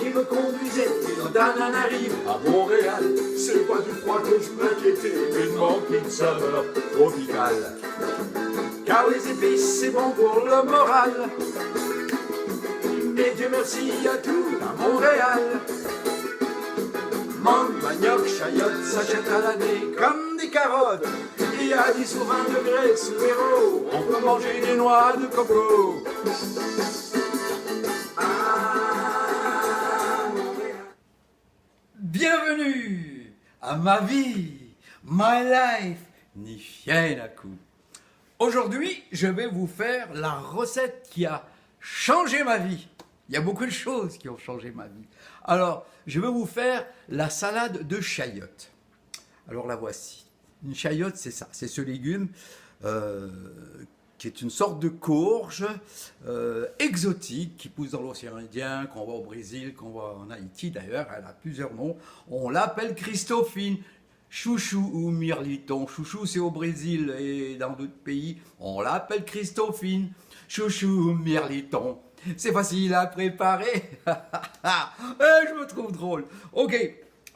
il me conduisait d'une Tananarive à Montréal. C'est pas du froid que je m'inquiétais, mais de manquer de saveur tropicale. Car les épices, c'est bon pour le moral. Et Dieu merci, y a tout à Montréal. Mangue, manioc, chayotte s'achète à l'année comme des carottes. Il y a 10 ou 20 degrés sous l'héros. On peut manger des noix de coco. Bienvenue à ma vie, my life, ni fien à coup. Aujourd'hui, je vais vous faire la recette qui a changé ma vie. Il y a beaucoup de choses qui ont changé ma vie. Alors, je vais vous faire la salade de chayotte. Alors la voici. Une chayotte, c'est ça, c'est ce légume qui est une sorte de courge exotique qui pousse dans l'océan Indien, qu'on voit au Brésil, qu'on voit en Haïti d'ailleurs. Elle a plusieurs noms. On l'appelle Christophine, chouchou ou mirliton. Chouchou, c'est au Brésil et dans d'autres pays. On l'appelle Christophine, chouchou ou mirliton. C'est facile à préparer. Je me trouve drôle. Ok,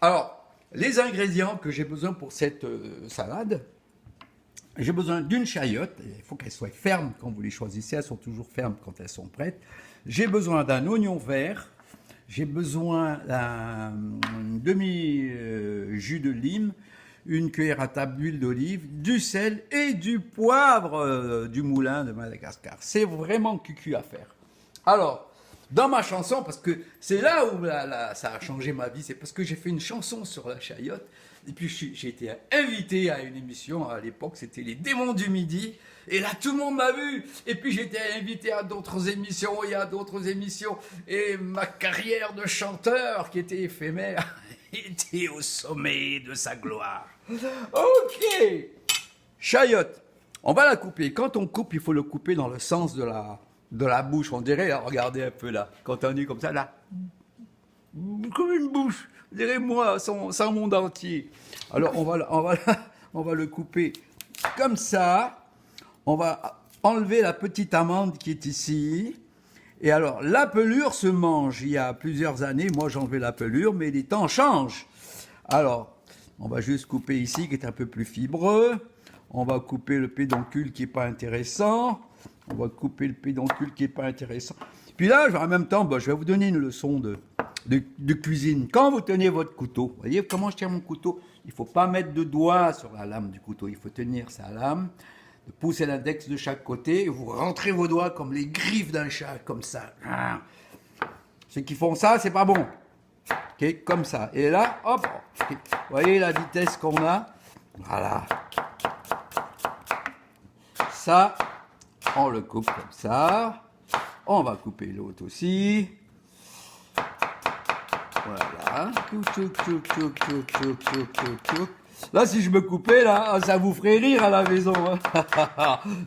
alors, les ingrédients que j'ai besoin pour cette salade. J'ai besoin d'une chayotte, il faut qu'elle soit ferme quand vous les choisissez, elles sont toujours fermes quand elles sont prêtes. J'ai besoin d'un oignon vert, j'ai besoin d'un demi-jus de lime, une cuillère à table d'huile d'olive, du sel et du poivre du moulin de Madagascar. C'est vraiment cucu à faire. Alors, dans ma chanson, parce que c'est là où ça a changé ma vie, c'est parce que j'ai fait une chanson sur la chayotte. Et puis j'ai été invité à une émission, à l'époque c'était les Démons du Midi, et là tout le monde m'a vu, et puis j'ai été invité à d'autres émissions, et ma carrière de chanteur, qui était éphémère, était au sommet de sa gloire. Ok, chayotte, on va la couper. Quand on coupe, il faut le couper dans le sens de la bouche, on dirait, regardez un peu là, quand on est comme ça, là, comme une bouche. Vous direz, moi, sans monde entier. Alors, on va le couper comme ça. On va enlever la petite amande qui est ici. Et alors, la pelure se mange. Il y a plusieurs années, moi, j'ai enlevé la pelure, mais les temps changent. Alors, on va juste couper ici, qui est un peu plus fibreux. On va couper le pédoncule qui n'est pas intéressant. On va couper le pédoncule qui n'est pas intéressant. Puis là, en même temps, je vais vous donner une leçon de cuisine. Quand vous tenez votre couteau, vous voyez comment je tiens mon couteau? Il ne faut pas mettre de doigt sur la lame du couteau. Il faut tenir sa lame, pousser l'index de chaque côté, et vous rentrez vos doigts comme les griffes d'un chat, comme ça. Ceux qui font ça, c'est pas bon. Okay, comme ça. Et là, hop, okay. Vous voyez la vitesse qu'on a? Voilà. Ça, on le coupe comme ça. On va couper l'autre aussi. Voilà. Là, si je me coupais, là, ça vous ferait rire à la maison. Hein.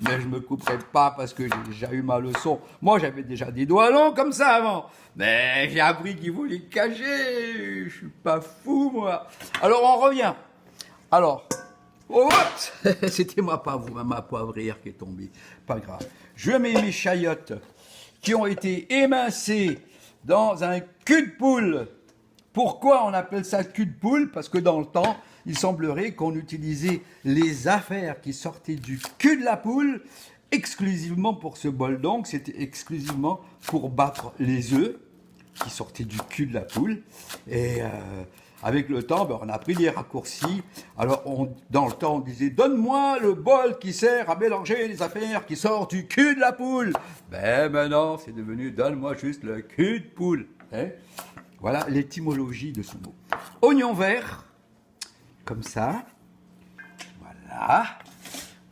Mais je me couperai pas parce que j'ai déjà eu ma leçon. Moi, j'avais déjà des doigts longs comme ça avant. Mais j'ai appris qu'il faut les cacher. Je suis pas fou, moi. Alors, on revient. Alors, oh, c'était ma poivrière qui est tombée. Pas grave. Je mets mes chayottes qui ont été émincées dans un cul de poule. Pourquoi on appelle ça cul de poule? Parce que dans le temps, il semblerait qu'on utilisait les affaires qui sortaient du cul de la poule exclusivement pour ce bol. Donc, c'était exclusivement pour battre les œufs qui sortaient du cul de la poule. Et avec le temps, on a pris des raccourcis. Alors, dans le temps, on disait « Donne-moi le bol qui sert à mélanger les affaires qui sortent du cul de la poule ». Ben maintenant, c'est devenu « Donne-moi juste le cul de poule hein ». Voilà l'étymologie de ce mot. Oignon vert, comme ça. Voilà.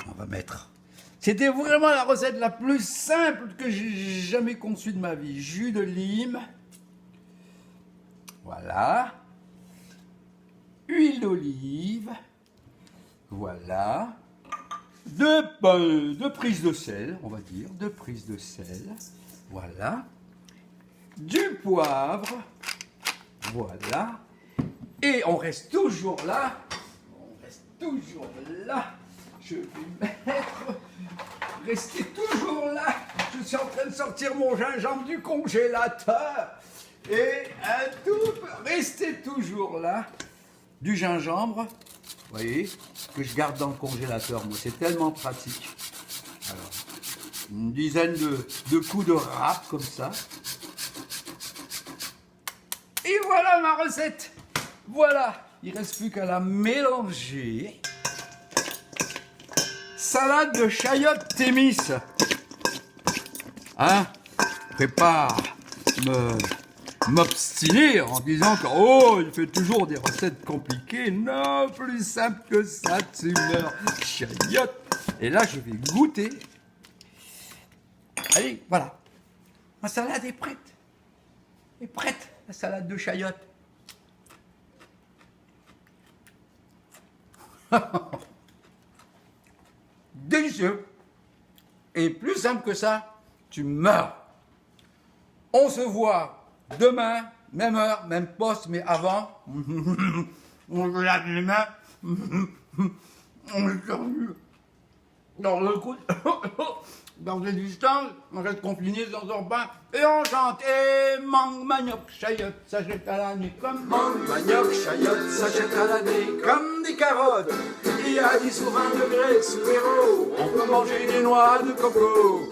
On va mettre... C'était vraiment la recette la plus simple que j'ai jamais conçue de ma vie. Jus de lime. Voilà. Huile d'olive. Voilà. Deux prises de sel, on va dire. 2 prises de sel. Voilà. Du poivre. Voilà. Et on reste toujours là. Je vais mettre... Restez toujours là. Je suis en train de sortir mon gingembre du congélateur. Et un tout, restez toujours là, du gingembre, vous voyez, que je garde dans le congélateur, moi, c'est tellement pratique. Alors, une dizaine de coups de râpe comme ça. Et voilà ma recette. Voilà, il ne reste plus qu'à la mélanger. Salade de chayotte Thémis. Hein? Je ne vais pas m'obstiner en disant que oh, il fait toujours des recettes compliquées. Non, plus simple que ça, tu meurs. Chayotte. Et là, je vais goûter. Allez, voilà. Ma salade est prête. Est prête, la salade de chayotte. Délicieux. Et plus simple que ça, tu meurs. On se voit demain, même heure, même poste, mais avant, on se lave les mains, on est perdu. Dans le coup, dans les distances, on reste confiné, on sort pas, et on chante, et mangue, manioc, chayotte, ça jette à l'année, comme Mangue, manioc, chayotte, s'achète à l'année comme des carottes. Il y a 10 ou 20 degrés sous l'héros. On peut manger des noix de coco.